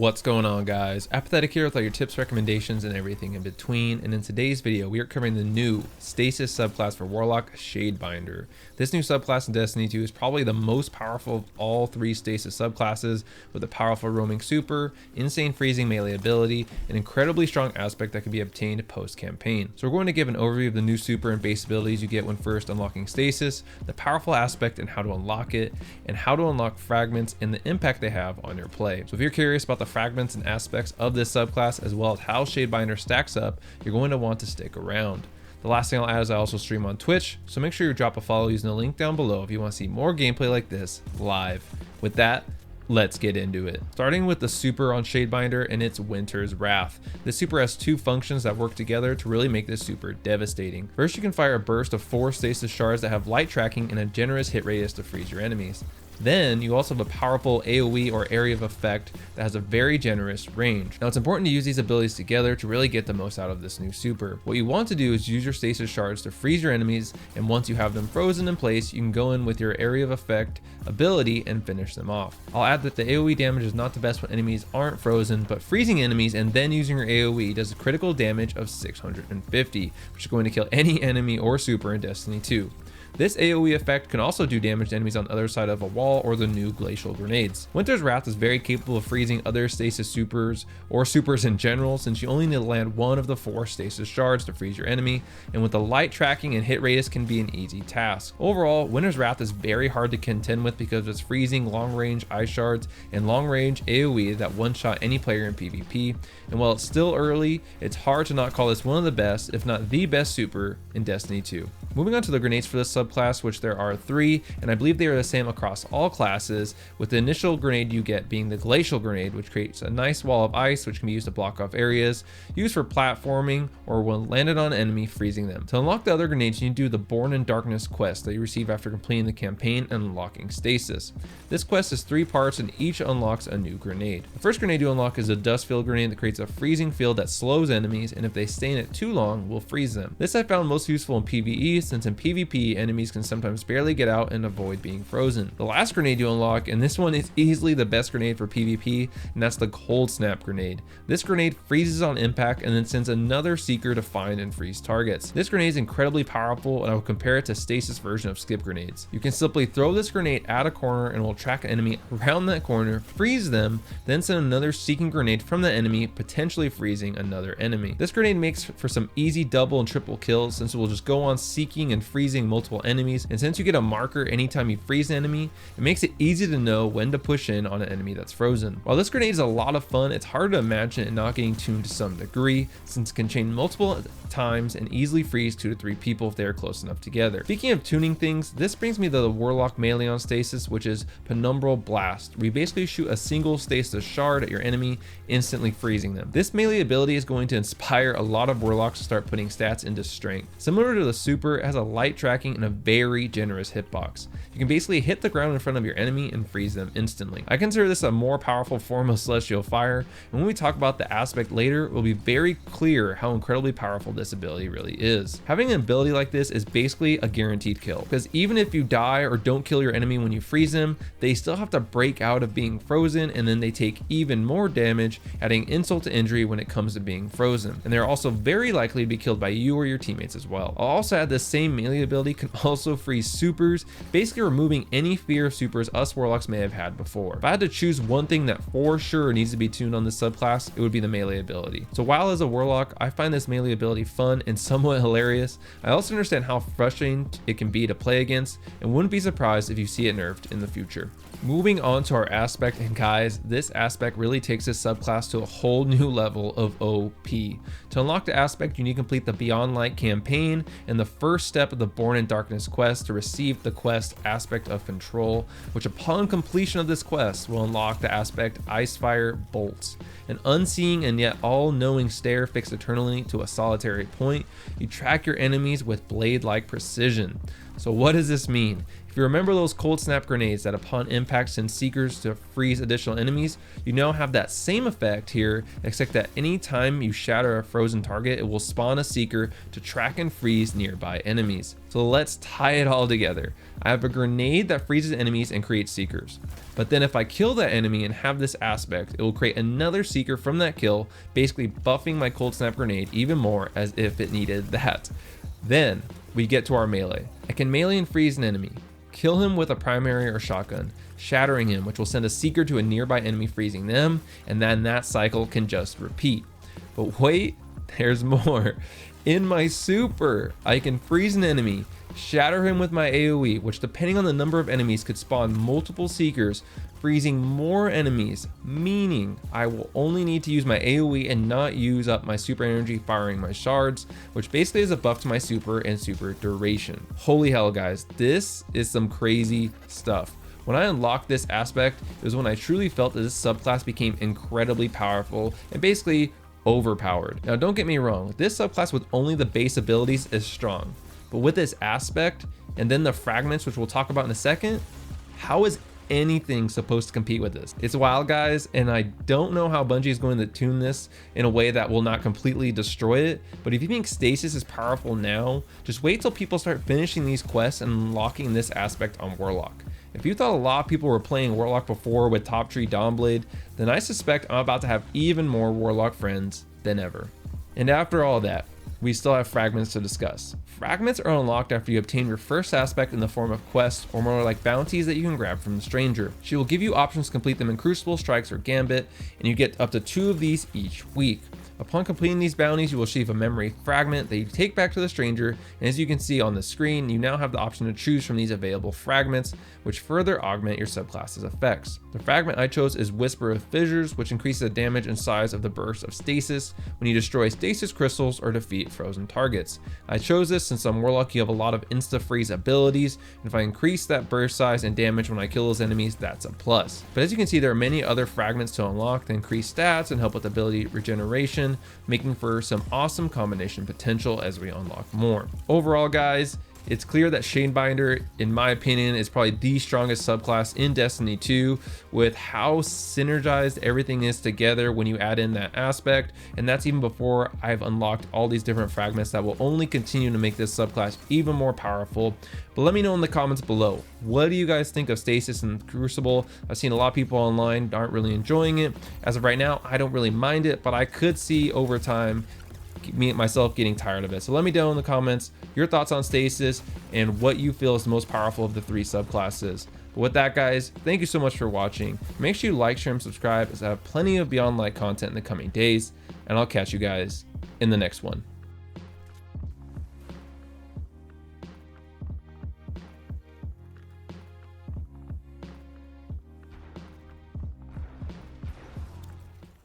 What's going on, guys? Apathettic here with all your tips, recommendations, and everything in between. And in today's video, we are covering the new Stasis subclass for Warlock Shadebinder. This new subclass in Destiny 2 is probably the most powerful of all three Stasis subclasses, with a powerful roaming super, insane freezing melee ability, an incredibly strong aspect that can be obtained post-campaign. So we're going to give an overview of the new super and base abilities you get when first unlocking Stasis, the powerful aspect and how to unlock it, and how to unlock fragments and the impact they have on your play. So if you're curious about the fragments and aspects of this subclass, as well as how Shadebinder stacks up, you're going to want to stick around. The last thing I'll add is I also stream on Twitch, so make sure you drop a follow using the link down below if you want to see more gameplay like this live. With that, let's get into it. Starting with the super on Shadebinder, and it's Winter's Wrath. This super has two functions that work together to really make this super devastating. First, you can fire a burst of 4 stasis shards that have light tracking and a generous hit radius to freeze your enemies. Then you also have a powerful AoE or area of effect that has a very generous range. Now it's important to use these abilities together to really get the most out of this new super. What you want to do is use your stasis shards to freeze your enemies, and once you have them frozen in place, you can go in with your area of effect ability and finish them off. I'll add that the AoE damage is not the best when enemies aren't frozen, but freezing enemies and then using your AoE does a critical damage of 650, which is going to kill any enemy or super in Destiny 2. This AoE effect can also do damage to enemies on the other side of a wall or the new glacial grenades. Winter's Wrath is very capable of freezing other stasis supers or supers in general, since you only need to land one of the 4 stasis shards to freeze your enemy, and with the light tracking and hit radius can be an easy task. Overall, Winter's Wrath is very hard to contend with because of its freezing long range ice shards and long range AoE that one-shot any player in PvP, and while it's still early, it's hard to not call this one of the best, if not the best super in Destiny 2. Moving on to the grenades for this subclass, which there are 3, and I believe they are the same across all classes, with the initial grenade you get being the glacial grenade, which creates a nice wall of ice which can be used to block off areas, used for platforming or when landed on an enemy, freezing them. To unlock the other grenades, you need to do the Born in Darkness quest that you receive after completing the campaign and unlocking Stasis. This quest is 3 parts and each unlocks a new grenade. The first grenade you unlock is a dust field grenade that creates a freezing field that slows enemies, and if they stay in it too long, will freeze them. This I found most useful in PvE, since in PvP enemies can sometimes barely get out and avoid being frozen. The last grenade you unlock, and this one is easily the best grenade for PvP, and that's the Cold Snap grenade. This grenade freezes on impact and then sends another seeker to find and freeze targets. This grenade is incredibly powerful, and I will compare it to Stasis version of skip grenades. You can simply throw this grenade at a corner and will track an enemy around that corner, freeze them, then send another seeking grenade from the enemy, potentially freezing another enemy. This grenade makes for some easy double and triple kills, since it will just go on seeking and freezing multiple enemies, and since you get a marker anytime you freeze an enemy, it makes it easy to know when to push in on an enemy that's frozen. While this grenade is a lot of fun, it's hard to imagine it not getting tuned to some degree, since it can chain multiple times and easily freeze 2 to 3 people if they are close enough together. Speaking of tuning things, this brings me to the Warlock melee on Stasis, which is Penumbral Blast. We basically shoot a single stasis shard at your enemy, instantly freezing them. This melee ability is going to inspire a lot of Warlocks to start putting stats into strength. Similar to the super, it has a light tracking and a very generous hitbox. You can basically hit the ground in front of your enemy and freeze them instantly. I consider this a more powerful form of celestial fire, and when we talk about the aspect later, it will be very clear how incredibly powerful this ability really is. Having an ability like this is basically a guaranteed kill, because even if you die or don't kill your enemy when you freeze them, they still have to break out of being frozen, and then they take even more damage, adding insult to injury when it comes to being frozen. And they're also very likely to be killed by you or your teammates as well. I'll also add this same melee ability can also freeze supers, basically removing any fear of supers us Warlocks may have had before. If I had to choose one thing that for sure needs to be tuned on this subclass, it would be the melee ability. So while as a Warlock, I find this melee ability fun and somewhat hilarious, I also understand how frustrating it can be to play against, and wouldn't be surprised if you see it nerfed in the future. Moving on to our aspect, and guys, this aspect really takes this subclass to a whole new level of OP. To unlock the aspect, you need to complete the Beyond Light campaign and the first step of the Born in Darkness quest to receive the quest Aspect of Control, which upon completion of this quest will unlock the aspect Icefire Bolts. An unseeing and yet all-knowing stare fixed eternally to a solitary point. You track your enemies with blade-like precision. So what does this mean? If you remember those cold snap grenades that upon impact send seekers to freeze additional enemies, you now have that same effect here, except that anytime you shatter a frozen target, it will spawn a seeker to track and freeze nearby enemies. So let's tie it all together. I have a grenade that freezes enemies and creates seekers. But then if I kill that enemy and have this aspect, it will create another seeker from that kill, basically buffing my cold snap grenade even more as if it needed that. Then we get to our melee. I can melee and freeze an enemy, kill him with a primary or shotgun, shattering him, which will send a seeker to a nearby enemy, freezing them, and then that cycle can just repeat. But wait, there's more. In my super, I can freeze an enemy, shatter him with my AoE, which depending on the number of enemies could spawn multiple seekers, freezing more enemies, meaning I will only need to use my AoE and not use up my super energy firing my shards, which basically is a buff to my super and super duration. Holy hell guys, this is some crazy stuff. When I unlocked this aspect, it was when I truly felt that this subclass became incredibly powerful and basically overpowered. Now don't get me wrong, this subclass with only the base abilities is strong, but with this aspect and then the fragments, which we'll talk about in a second, how is anything supposed to compete with this? It's wild guys, and I don't know how Bungie is going to tune this in a way that will not completely destroy it, but if you think Stasis is powerful now, just wait till people start finishing these quests and unlocking this aspect on Warlock. If you thought a lot of people were playing Warlock before with Top Tree Dawnblade, then I suspect I'm about to have even more Warlock friends than ever. And after all that, we still have fragments to discuss. Fragments are unlocked after you obtain your first aspect in the form of quests, or more like bounties that you can grab from the stranger. She will give you options to complete them in Crucible, Strikes, or Gambit, and you get up to 2 of these each week. Upon completing these bounties, you will receive a memory fragment that you take back to the stranger, and as you can see on the screen, you now have the option to choose from these available fragments, which further augment your subclass's effects. The fragment I chose is Whisper of Fissures, which increases the damage and size of the burst of stasis when you destroy stasis crystals or defeat frozen targets. I chose this since on Warlock you have a lot of insta-freeze abilities, and if I increase that burst size and damage when I kill those enemies, that's a plus. But as you can see, there are many other fragments to unlock that increase stats and help with ability regeneration, making for some awesome combination potential as we unlock more. Overall guys, it's clear that Shadebinder, in my opinion, is probably the strongest subclass in Destiny 2 with how synergized everything is together when you add in that aspect, and that's even before I've unlocked all these different fragments that will only continue to make this subclass even more powerful. But let me know in the comments below, what do you guys think of Stasis and Crucible? I've seen a lot of people online aren't really enjoying it. As of right now, I don't really mind it, but I could see over time myself getting tired of it. So let me know in the comments your thoughts on Stasis and what you feel is the most powerful of the 3 subclasses. But with that guys, thank you so much for watching. Make sure you like, share, and subscribe as I have plenty of Beyond Light content in the coming days, and I'll catch you guys in the next one.